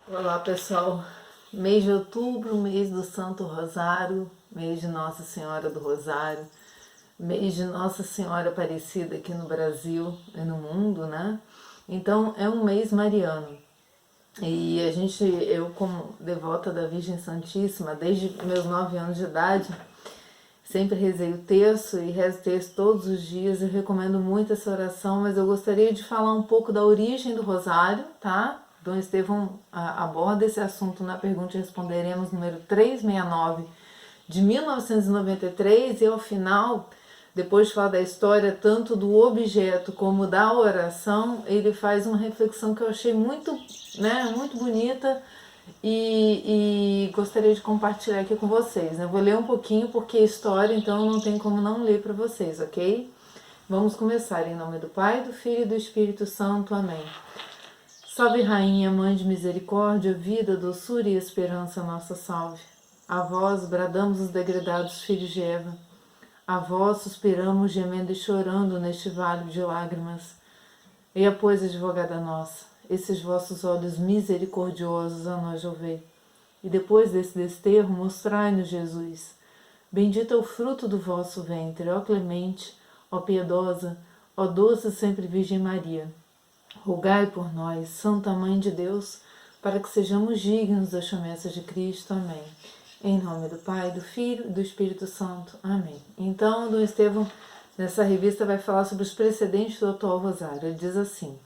Olá pessoal, mês de outubro, mês do Santo Rosário, mês de Nossa Senhora do Rosário, mês de Nossa Senhora Aparecida aqui no Brasil e no mundo, né? Então é um mês mariano. E eu como devota da Virgem Santíssima, desde meus 9 anos de idade, sempre rezei o terço e rezo o terço todos os dias. Eu recomendo muito essa oração, mas eu gostaria de falar um pouco da origem do rosário, tá? Dom Estevão aborda esse assunto na pergunta e responderemos número 369 de 1993 e ao final, depois de falar da história tanto do objeto como da oração, ele faz uma reflexão que eu achei muito, muito bonita e gostaria de compartilhar aqui com vocês. Eu vou ler um pouquinho porque é história, então não tem como não ler para vocês, ok? Vamos começar em nome do Pai, do Filho e do Espírito Santo. Amém. Salve Rainha, Mãe de Misericórdia, vida, doçura e esperança, nossa salve. A vós bradamos os degredados filhos de Eva. A vós suspiramos, gemendo e chorando neste vale de lágrimas. Eia, pois, advogada nossa, esses vossos olhos misericordiosos a nós ouvei. E depois desse desterro, mostrai-nos Jesus. Bendito é o fruto do vosso ventre, ó clemente, ó piedosa, ó doce sempre Virgem Maria. Rogai por nós, Santa Mãe de Deus, para que sejamos dignos das promessas de Cristo. Amém. Em nome do Pai, do Filho e do Espírito Santo. Amém. Então, Dom Estevão, nessa revista, vai falar sobre os precedentes do atual rosário. Ele diz assim: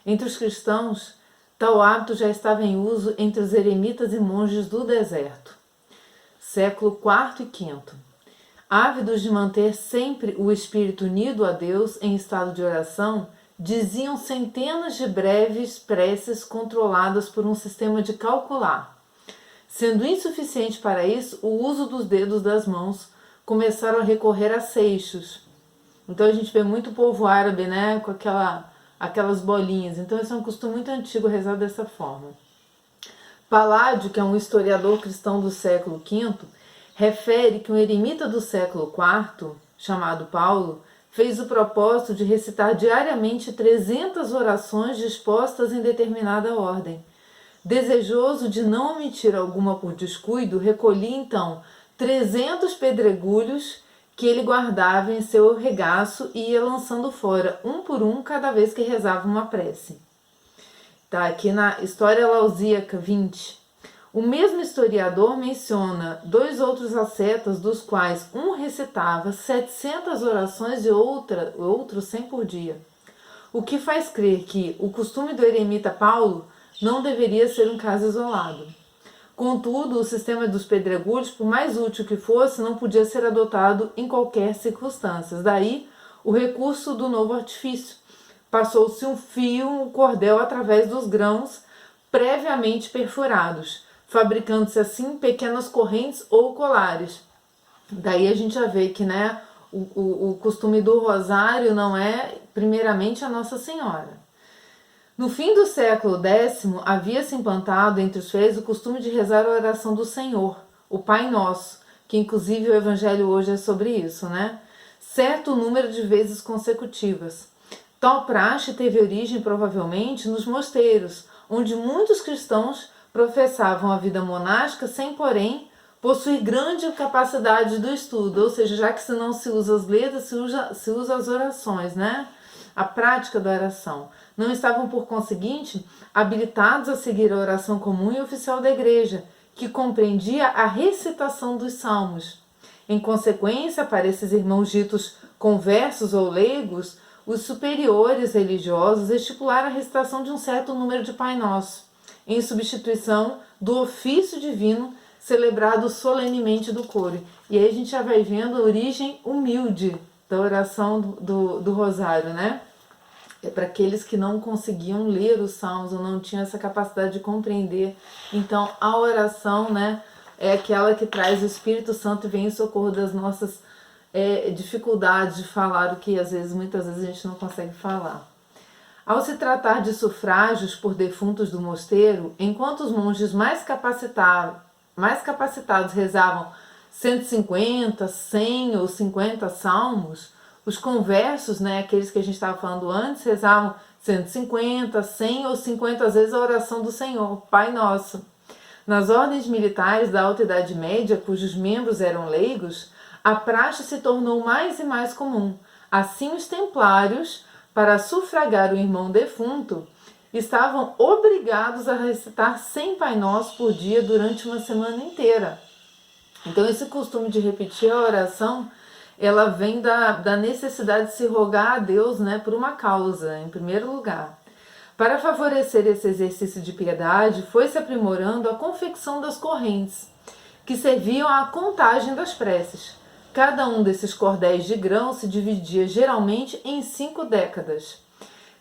entre os cristãos, tal hábito já estava em uso entre os eremitas e monges do deserto. Século IV e V. Ávidos de manter sempre o espírito unido a Deus em estado de oração, diziam centenas de breves preces controladas por um sistema de calcular. Sendo insuficiente para isso, o uso dos dedos das mãos, começaram a recorrer a seixos. Então a gente vê muito povo árabe, né, com aquelas bolinhas. Então esse é um costume muito antigo, rezar dessa forma. Paládio, que é um historiador cristão do século V, refere que um eremita do século IV, chamado Paulo, fez o propósito de recitar diariamente 300 orações dispostas em determinada ordem. Desejoso de não omitir alguma por descuido, recolhia então 300 pedregulhos que ele guardava em seu regaço e ia lançando fora, um por um, cada vez que rezava uma prece. Tá aqui na História Lausíaca 20. O mesmo historiador menciona 2 outros ascetas, dos quais um recitava 700 orações e outro 100 por dia. O que faz crer que o costume do eremita Paulo não deveria ser um caso isolado. Contudo, o sistema dos pedregulhos, por mais útil que fosse, não podia ser adotado em qualquer circunstância. Daí o recurso do novo artifício. Passou-se um fio, um cordel através dos grãos previamente perfurados, fabricando-se assim pequenas correntes ou colares. Daí a gente já vê que, né, o costume do rosário não é primeiramente a Nossa Senhora. No fim do século X, havia-se implantado entre os fiéis o costume de rezar a oração do Senhor, o Pai Nosso, que inclusive o Evangelho hoje é sobre isso, né? Certo número de vezes consecutivas. Tal praxe teve origem provavelmente nos mosteiros, onde muitos cristãos professavam a vida monástica sem, porém, possuir grande capacidade do estudo, ou seja, já que se não se usa as letras, se usa as orações, né? A prática da oração. Não estavam, por conseguinte, habilitados a seguir a oração comum e oficial da igreja, que compreendia a recitação dos salmos. Em consequência, para esses irmãos ditos conversos ou leigos, os superiores religiosos estipularam a recitação de um certo número de Pai Nosso, em substituição do ofício divino celebrado solenemente do coro. E aí a gente já vai vendo a origem humilde da oração do rosário, né? É para aqueles que não conseguiam ler os salmos ou não tinham essa capacidade de compreender. Então a oração, né, é aquela que traz o Espírito Santo e vem em socorro das nossas dificuldades de falar o que muitas vezes a gente não consegue falar. Ao se tratar de sufrágios por defuntos do mosteiro, enquanto os monges mais capacitados rezavam 150, 100 ou 50 salmos, os conversos, né, aqueles que a gente estava falando antes, rezavam 150, 100 ou 50 vezes a oração do Senhor, Pai Nosso. Nas ordens militares da Alta Idade Média, cujos membros eram leigos, a praxe se tornou mais e mais comum. Assim, os templários, para sufragar o irmão defunto, estavam obrigados a recitar 100 Pai Nosso por dia durante uma semana inteira. Então, esse costume de repetir a oração, ela vem da necessidade de se rogar a Deus, né, por uma causa, em primeiro lugar. Para favorecer esse exercício de piedade, foi se aprimorando a confecção das correntes, que serviam à contagem das preces. Cada um desses cordéis de grão se dividia geralmente em 5 décadas.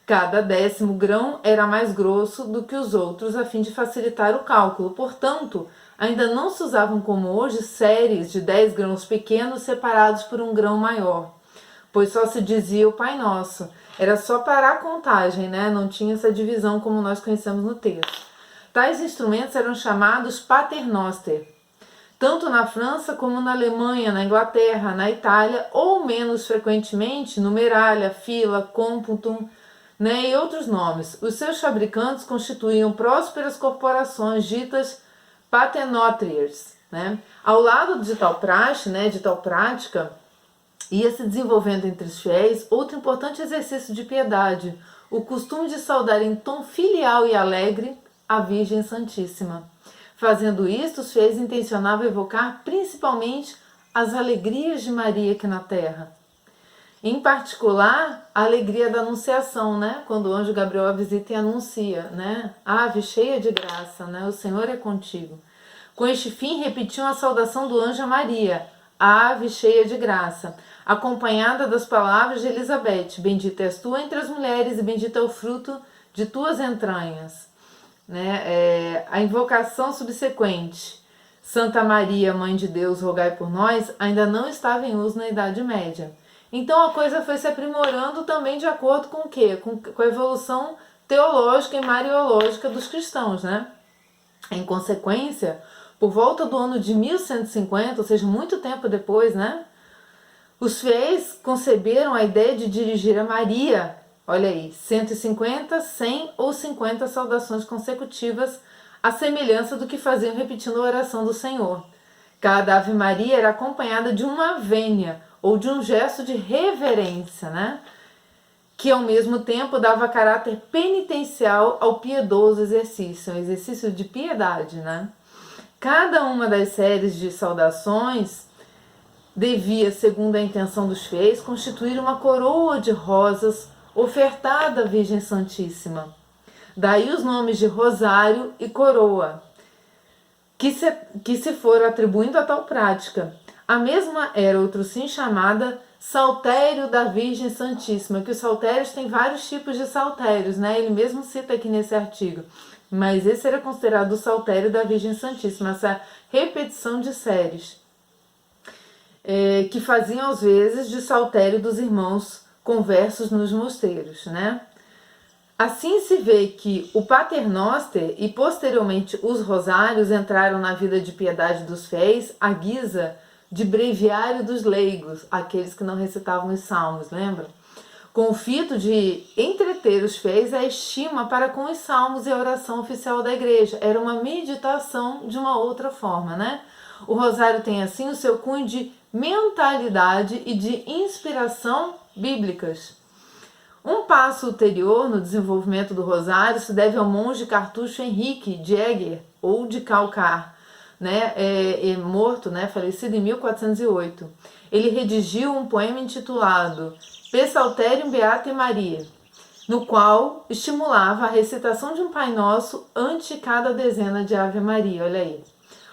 Cada 10º grão era mais grosso do que os outros, a fim de facilitar o cálculo. Portanto, ainda não se usavam como hoje séries de 10 grãos pequenos separados por um grão maior, pois só se dizia o Pai Nosso. Era só para a contagem, né? Não tinha essa divisão como nós conhecemos no texto. Tais instrumentos eram chamados paternoster, tanto na França como na Alemanha, na Inglaterra, na Itália, ou menos frequentemente, numeralha, fila, computum, né, e outros nomes. Os seus fabricantes constituíam prósperas corporações ditas patenotriers, né? Ao lado de tal praxe, né, de tal prática, ia se desenvolvendo entre os fiéis outro importante exercício de piedade, o costume de saudar em tom filial e alegre a Virgem Santíssima. Fazendo isto, os fiéis intencionavam evocar principalmente as alegrias de Maria aqui na terra. Em particular, a alegria da anunciação, né? Quando o anjo Gabriel a visita e anuncia, né? Ave cheia de graça, né? O Senhor é contigo. Com este fim, repetiam a saudação do anjo a Maria, Ave cheia de graça, acompanhada das palavras de Elizabeth, bendita és tu entre as mulheres e bendito é o fruto de tuas entranhas. Né? A invocação subsequente, Santa Maria, Mãe de Deus, rogai por nós, ainda não estava em uso na Idade Média. Então a coisa foi se aprimorando também de acordo com o quê? Com a evolução teológica e mariológica dos cristãos, né? Em consequência, por volta do ano de 1150, ou seja, muito tempo depois, né? Os fiéis conceberam a ideia de dirigir a Maria, olha aí, 150, 100 ou 50 saudações consecutivas, à semelhança do que faziam repetindo a oração do Senhor. Cada Ave Maria era acompanhada de uma vênia, ou de um gesto de reverência, né? Que ao mesmo tempo dava caráter penitencial ao piedoso exercício, um exercício de piedade, né? Cada uma das séries de saudações devia, segundo a intenção dos fiéis, constituir uma coroa de rosas ofertada à Virgem Santíssima. Daí os nomes de rosário e coroa, que se foram atribuindo a tal prática. A mesma era outro sim chamada saltério da Virgem Santíssima, que os saltérios têm vários tipos de saltérios, né? Ele mesmo cita aqui nesse artigo. Mas esse era considerado o saltério da Virgem Santíssima, essa repetição de séries, que faziam às vezes de saltério dos irmãos conversos nos mosteiros, né? Assim se vê que o paternoster e posteriormente os rosários entraram na vida de piedade dos fiéis à guisa de breviário dos leigos, aqueles que não recitavam os salmos, lembra? Com o fito de entreter os fiéis a estima para com os salmos e a oração oficial da igreja. Era uma meditação de uma outra forma, né? O rosário tem assim o seu cunho de mentalidade e de inspiração bíblicas. Um passo ulterior no desenvolvimento do rosário se deve ao monge cartucho Henrique de Eger, ou de Calcar, né, morto, né, falecido em 1408. Ele redigiu um poema intitulado Psalterium Beatae Maria, no qual estimulava a recitação de um Pai Nosso ante cada dezena de Ave Maria. Olha aí.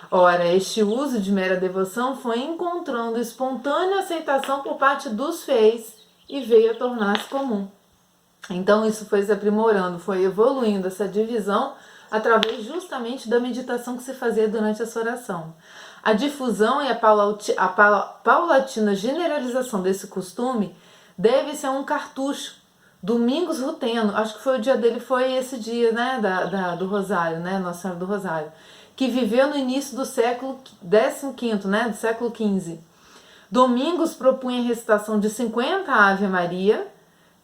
Ora, este uso de mera devoção foi encontrando espontânea aceitação por parte dos fiéis e veio a tornar-se comum. Então isso foi se aprimorando, foi evoluindo essa divisão através justamente da meditação que se fazia durante essa oração. A difusão e a paulatina generalização desse costume deve-se a um cartucho, Domingos Ruteno, acho que foi o dia dele, foi esse dia, né, do Rosário, né, Nossa Senhora do Rosário, que viveu no início do século XV, né, do século XV. Domingos propunha a recitação de 50 Ave Maria,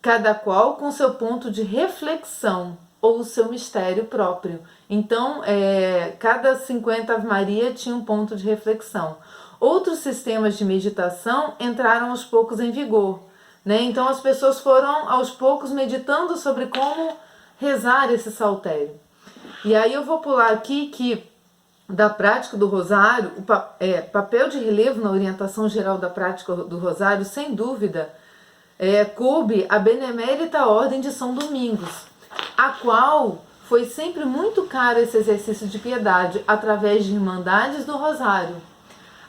cada qual com seu ponto de reflexão ou o seu mistério próprio. Então, cada 50 Ave Maria tinha um ponto de reflexão. Outros sistemas de meditação entraram aos poucos em vigor, né? Então as pessoas foram aos poucos meditando sobre como rezar esse saltério. E aí eu vou pular aqui que da prática do rosário, papel de relevo na orientação geral da prática do rosário, sem dúvida, coube a Benemérita Ordem de São Domingos, a qual foi sempre muito caro esse exercício de piedade através de irmandades do rosário,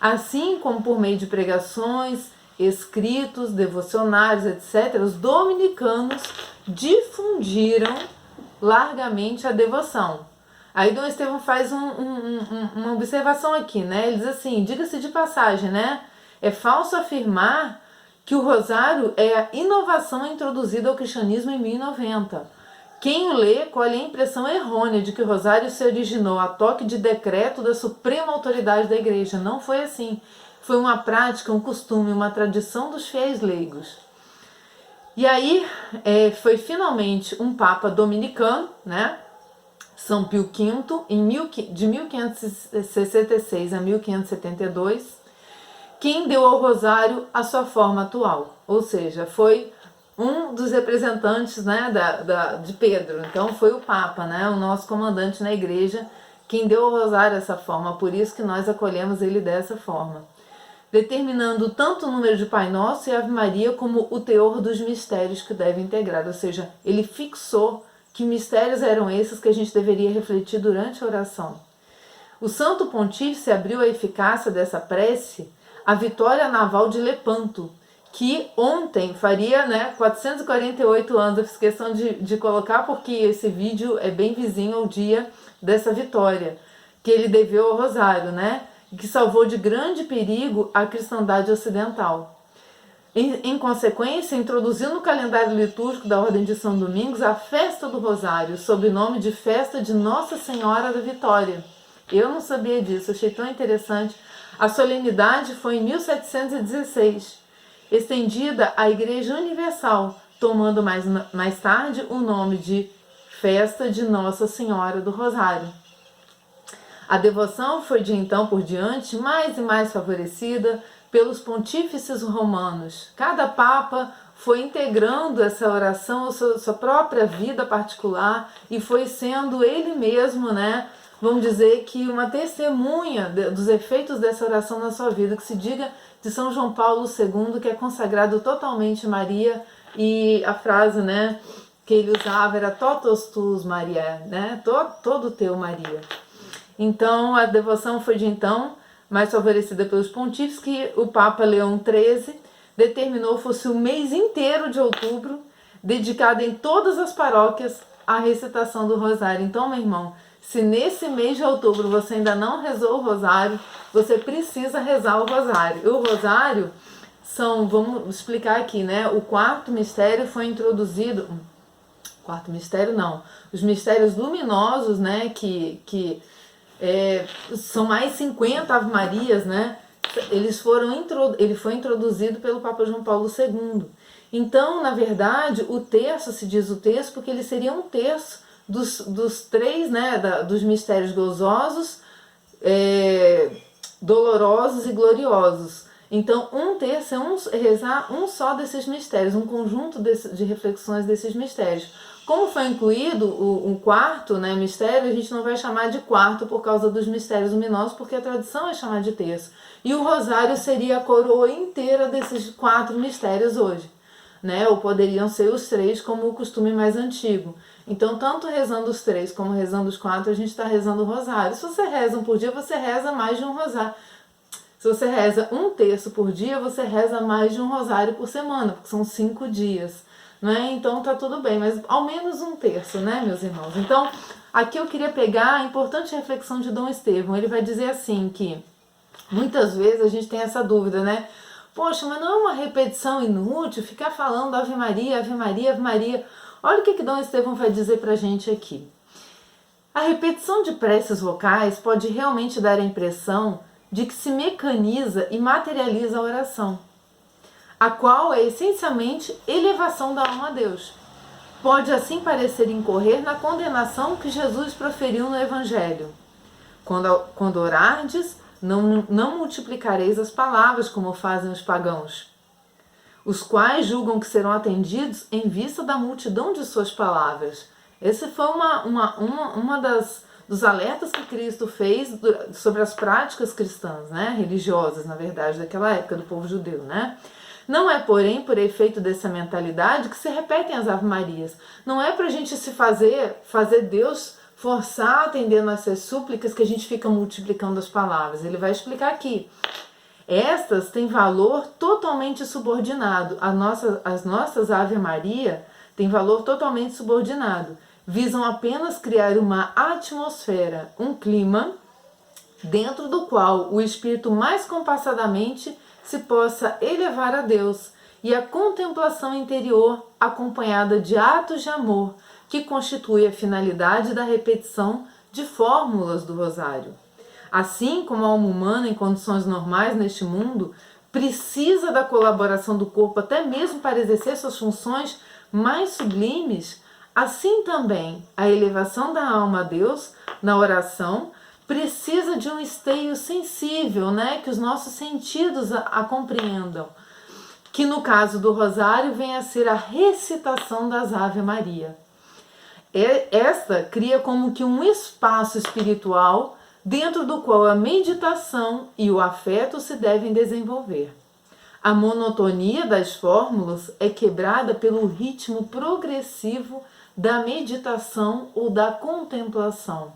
assim como por meio de pregações, escritos, devocionários, etc. Os dominicanos difundiram largamente a devoção. Aí Dom Estevão faz uma observação aqui, né? Ele diz assim, diga-se de passagem, né? É falso afirmar que o rosário é a inovação introduzida ao cristianismo em 1090. Quem o lê colhe a impressão errônea de que o rosário se originou a toque de decreto da suprema autoridade da igreja. Não foi assim. Foi uma prática, um costume, uma tradição dos fiéis leigos. E aí foi finalmente um papa dominicano, né? São Pio V, de 1566 a 1572, quem deu ao rosário a sua forma atual. Ou seja, foi um dos representantes, né, de Pedro. Então foi o Papa, né, o nosso comandante na igreja, quem deu ao rosário essa forma. Por isso que nós acolhemos ele dessa forma, determinando tanto o número de Pai Nosso e Ave Maria como o teor dos mistérios que deve integrar. Ou seja, ele fixou que mistérios eram esses que a gente deveria refletir durante a oração. O Santo Pontífice abriu a eficácia dessa prece à vitória naval de Lepanto, que ontem faria, né, 448 anos. Eu fiz questão de colocar porque esse vídeo é bem vizinho ao dia dessa vitória, que ele deveu ao rosário, né, que salvou de grande perigo a cristandade ocidental. Em consequência, introduziu no calendário litúrgico da Ordem de São Domingos a festa do Rosário, sob o nome de Festa de Nossa Senhora da Vitória. Eu não sabia disso, achei tão interessante. A solenidade foi em 1716, estendida à Igreja Universal, tomando mais tarde o nome de Festa de Nossa Senhora do Rosário. A devoção foi de então por diante mais e mais favorecida pelos pontífices romanos. Cada papa foi integrando essa oração à sua própria vida particular e foi sendo ele mesmo, né, vamos dizer que uma testemunha dos efeitos dessa oração na sua vida. Que se diga de São João Paulo II, que é consagrado totalmente a Maria, e a frase, né, que ele usava era totus tuus Maria, né, todo teu Maria. Então a devoção foi de então mais favorecida pelos pontífices, que o Papa Leão XIII determinou fosse o mês inteiro de outubro dedicado em todas as paróquias à recitação do rosário. Então, meu irmão, se nesse mês de outubro você ainda não rezou o rosário, você precisa rezar o rosário. E o rosário vamos explicar aqui, né? O quarto mistério foi introduzido, quarto mistério não, os mistérios luminosos, né, são mais 50 Ave Marias, né? Ele foi introduzido pelo Papa João Paulo II. Então, na verdade, o terço, se diz o terço, porque ele seria um terço dos três, né, dos mistérios gozosos, dolorosos e gloriosos. Então, um terço é rezar um só desses mistérios, um conjunto de reflexões desses mistérios. Como foi incluído um quarto, né, mistério, a gente não vai chamar de quarto por causa dos mistérios luminosos, porque a tradição é chamar de terço. E o rosário seria a coroa inteira desses 4 mistérios hoje, né? Ou poderiam ser os 3, como o costume mais antigo. Então, tanto rezando os 3 como rezando os 4, a gente está rezando o rosário. Se você reza um por dia, você reza mais de um rosário. Se você reza um terço por dia, você reza mais de um rosário por semana, porque são 5 dias. Né? Então tá tudo bem, mas ao menos um terço, né, meus irmãos? Então, aqui eu queria pegar a importante reflexão de Dom Estevão. Ele vai dizer assim que muitas vezes a gente tem essa dúvida, né? Poxa, mas não é uma repetição inútil ficar falando Ave Maria, Ave Maria, Ave Maria. Olha o que Dom Estevão vai dizer pra gente aqui. A repetição de preces vocais pode realmente dar a impressão de que se mecaniza e materializa a oração. a qual é essencialmente elevação da alma a Deus. Pode assim parecer incorrer na condenação que Jesus proferiu no Evangelho. Quando orardes, não multiplicareis as palavras como fazem os pagãos, os quais julgam que serão atendidos em vista da multidão de suas palavras. Esse foi dos alertas que Cristo fez sobre as práticas cristãs, né? Religiosas, na verdade, daquela época do povo judeu, né? Não é, porém, por efeito dessa mentalidade que se repetem as Ave-Marias. Não é para a gente fazer Deus forçar a atender nossas súplicas que a gente fica multiplicando as palavras. Ele vai explicar aqui. Estas têm valor totalmente subordinado. As nossas Ave-Maria têm valor totalmente subordinado. Visam apenas criar uma atmosfera, um clima, dentro do qual o espírito mais compassadamente se possa elevar a Deus, e a contemplação interior acompanhada de atos de amor, que constitui a finalidade da repetição de fórmulas do rosário. Assim como a alma humana, em condições normais neste mundo, precisa da colaboração do corpo até mesmo para exercer suas funções mais sublimes, assim também a elevação da alma a Deus na oração precisa de um esteio sensível, né, que os nossos sentidos a compreendam, que no caso do rosário vem a ser a recitação das Ave Maria. Esta cria como que um espaço espiritual dentro do qual a meditação e o afeto se devem desenvolver. A monotonia das fórmulas é quebrada pelo ritmo progressivo da meditação ou da contemplação.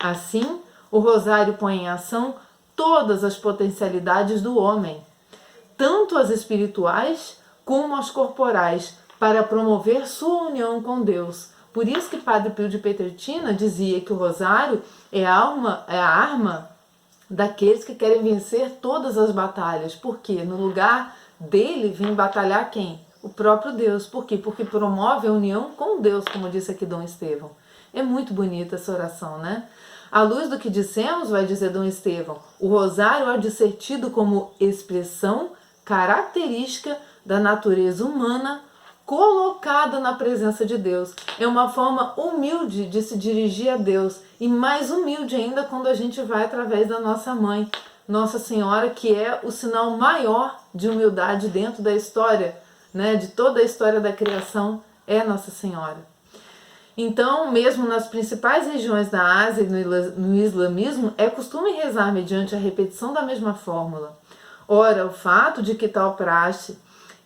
Assim, o rosário põe em ação todas as potencialidades do homem, tanto as espirituais como as corporais, para promover sua união com Deus. Por isso que Padre Pio de Pietrelcina dizia que o rosário é a arma daqueles que querem vencer todas as batalhas. Porque no lugar dele vem batalhar quem? O próprio Deus. Por quê? Porque promove a união com Deus, como disse aqui Dom Estevão. É muito bonita essa oração, né? À luz do que dissemos, vai dizer Dom Estevão, o rosário há de ser tido como expressão característica da natureza humana colocada na presença de Deus. É uma forma humilde de se dirigir a Deus, e mais humilde ainda quando a gente vai através da nossa mãe, Nossa Senhora, que é o sinal maior de humildade dentro da história, né, de toda a história da criação, é Nossa Senhora. Então, mesmo nas principais regiões da Ásia e no islamismo, é costume rezar mediante a repetição da mesma fórmula. Ora, o fato de que tal praxe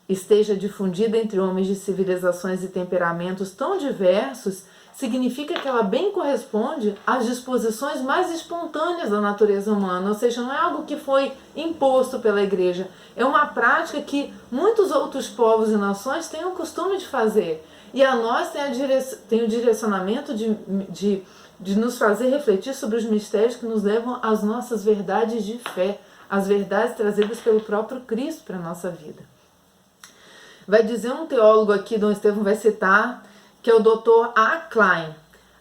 esteja difundida entre homens de civilizações e temperamentos tão diversos, significa que ela bem corresponde às disposições mais espontâneas da natureza humana, ou seja, não é algo que foi imposto pela igreja, é uma prática que muitos outros povos e nações têm o costume de fazer. E a nós tem o direcionamento de nos fazer refletir sobre os mistérios que nos levam às nossas verdades de fé, as verdades trazidas pelo próprio Cristo para a nossa vida. Vai dizer um teólogo aqui, Dom Estevão vai citar, que é o Dr. A. Klein.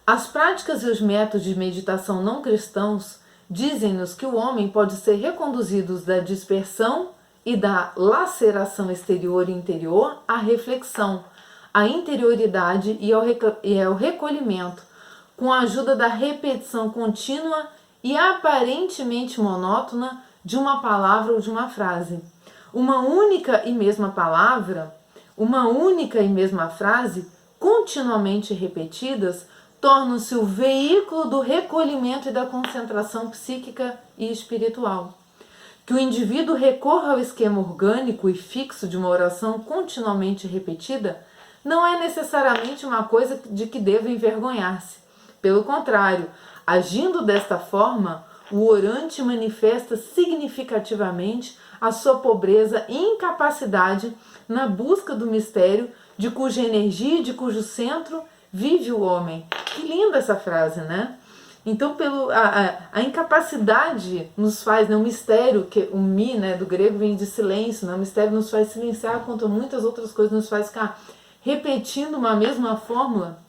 As práticas e os métodos de meditação não cristãos dizem-nos que o homem pode ser reconduzido da dispersão e da laceração exterior e interior à reflexão, à interioridade e ao recolhimento, com a ajuda da repetição contínua e aparentemente monótona de uma palavra ou de uma frase. Uma única e mesma palavra, uma única e mesma frase, continuamente repetidas, tornam-se o veículo do recolhimento e da concentração psíquica e espiritual. Que o indivíduo recorra ao esquema orgânico e fixo de uma oração continuamente repetida não é necessariamente uma coisa de que deva envergonhar-se. Pelo contrário, agindo desta forma, o orante manifesta significativamente a sua pobreza e incapacidade na busca do mistério de cuja energia e de cujo centro vive o homem. Que linda essa frase, né? Então, a incapacidade nos faz, né, o mistério, que o mi, né, do grego vem de silêncio, né, o mistério nos faz silenciar, quanto muitas outras coisas nos faz ficar repetindo uma mesma fórmula,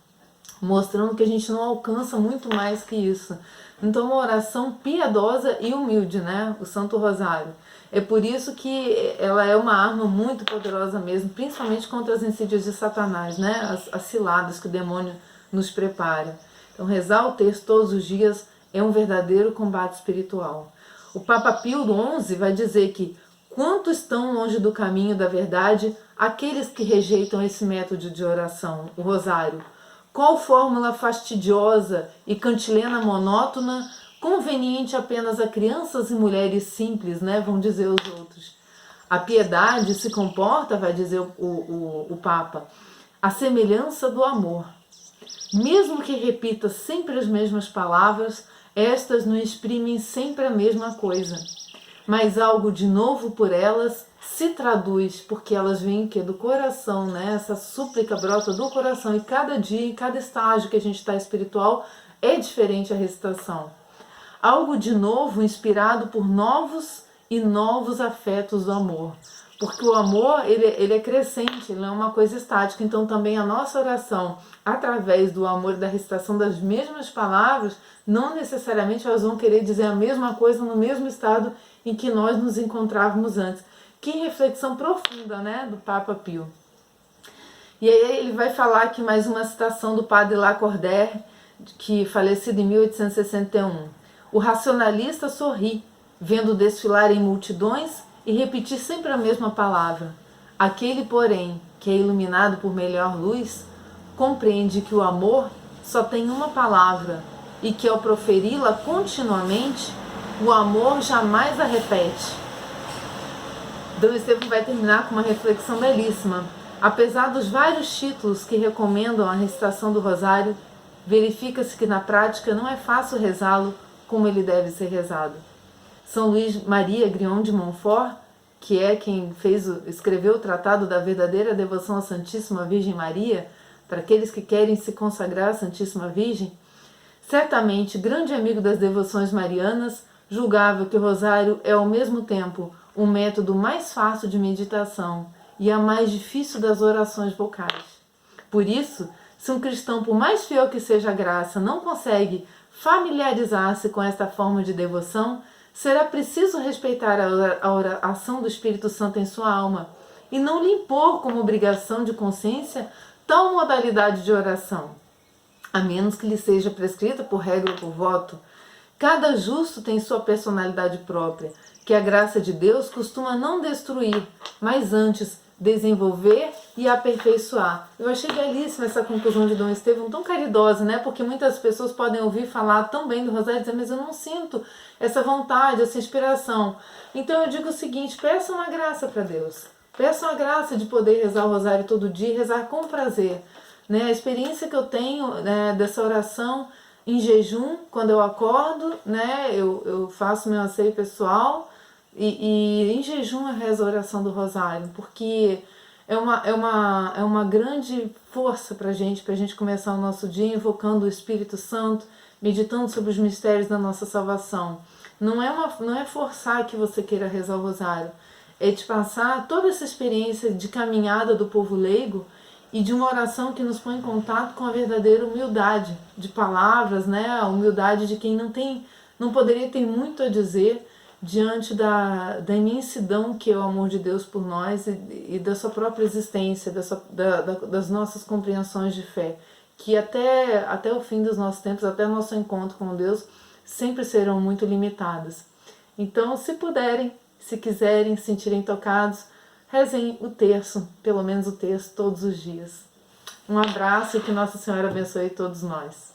mostrando que a gente não alcança muito mais que isso, Então, uma oração piedosa e humilde, né? O Santo Rosário. É por isso que ela é uma arma muito poderosa mesmo, principalmente contra as insídias de Satanás, né? As ciladas que o demônio nos prepara. Então, rezar o texto todos os dias é um verdadeiro combate espiritual. O Papa Pio XI vai dizer que quanto estão longe do caminho da verdade aqueles que rejeitam esse método de oração, o rosário. Qual fórmula fastidiosa e cantilena monótona, conveniente apenas a crianças e mulheres simples, né? Vão dizer os outros. A piedade se comporta, vai dizer o Papa, a semelhança do amor. Mesmo que repita sempre as mesmas palavras, estas não exprimem sempre a mesma coisa. Mas algo de novo por elas se traduz, porque elas vêm do coração, né? Essa súplica brota do coração, e cada dia, em cada estágio que a gente está espiritual, é diferente a recitação. Algo de novo inspirado por novos e novos afetos do amor. Porque o amor, ele é crescente, ele não é uma coisa estática. Então também a nossa oração, através do amor e da recitação das mesmas palavras, não necessariamente elas vão querer dizer a mesma coisa no mesmo estado em que nós nos encontrávamos antes. Que reflexão profunda, né, do Papa Pio. E aí ele vai falar aqui mais uma citação do padre Lacordaire, que falecido em 1861. O racionalista sorri, vendo desfilar em multidões e repetir sempre a mesma palavra. Aquele, porém, que é iluminado por melhor luz, compreende que o amor só tem uma palavra e que ao proferi-la continuamente, o amor jamais a repete. Dom Estevão vai terminar com uma reflexão belíssima. Apesar dos vários títulos que recomendam a recitação do rosário, verifica-se que na prática não é fácil rezá-lo como ele deve ser rezado. São Luís Maria Grignon de Montfort, que é quem escreveu o Tratado da Verdadeira Devoção à Santíssima Virgem Maria, para aqueles que querem se consagrar à Santíssima Virgem, certamente grande amigo das devoções marianas, julgava que o rosário é ao mesmo tempo o método mais fácil de meditação e a mais difícil das orações vocais. Por isso, se um cristão, por mais fiel que seja a graça, não consegue familiarizar-se com esta forma de devoção, será preciso respeitar a ação do Espírito Santo em sua alma e não lhe impor como obrigação de consciência tal modalidade de oração, a menos que lhe seja prescrita por regra ou por voto. Cada justo tem sua personalidade própria, que a graça de Deus costuma não destruir, mas antes desenvolver e aperfeiçoar. Eu achei belíssima essa conclusão de Dom Estevão, tão caridosa, né? Porque muitas pessoas podem ouvir falar tão bem do rosário e dizer, mas eu não sinto essa vontade, essa inspiração. Então eu digo o seguinte, peça uma graça para Deus. Peça a graça de poder rezar o rosário todo dia e rezar com prazer. Né? A experiência que eu tenho, né, dessa oração em jejum, quando eu acordo, né, eu faço meu asseio pessoal e em jejum eu rezo a oração do rosário, porque é uma grande força para a gente começar o nosso dia invocando o Espírito Santo, meditando sobre os mistérios da nossa salvação. Não é forçar que você queira rezar o rosário, é te passar toda essa experiência de caminhada do povo leigo e de uma oração que nos põe em contato com a verdadeira humildade de palavras, né? A humildade de quem não poderia ter muito a dizer diante da imensidão que é o amor de Deus por nós e da sua própria existência, das nossas compreensões de fé, que até o fim dos nossos tempos, até o nosso encontro com Deus, sempre serão muito limitadas. Então, se puderem, se quiserem, se sentirem tocados, rezem o terço, pelo menos o terço, todos os dias. Um abraço e que Nossa Senhora abençoe todos nós.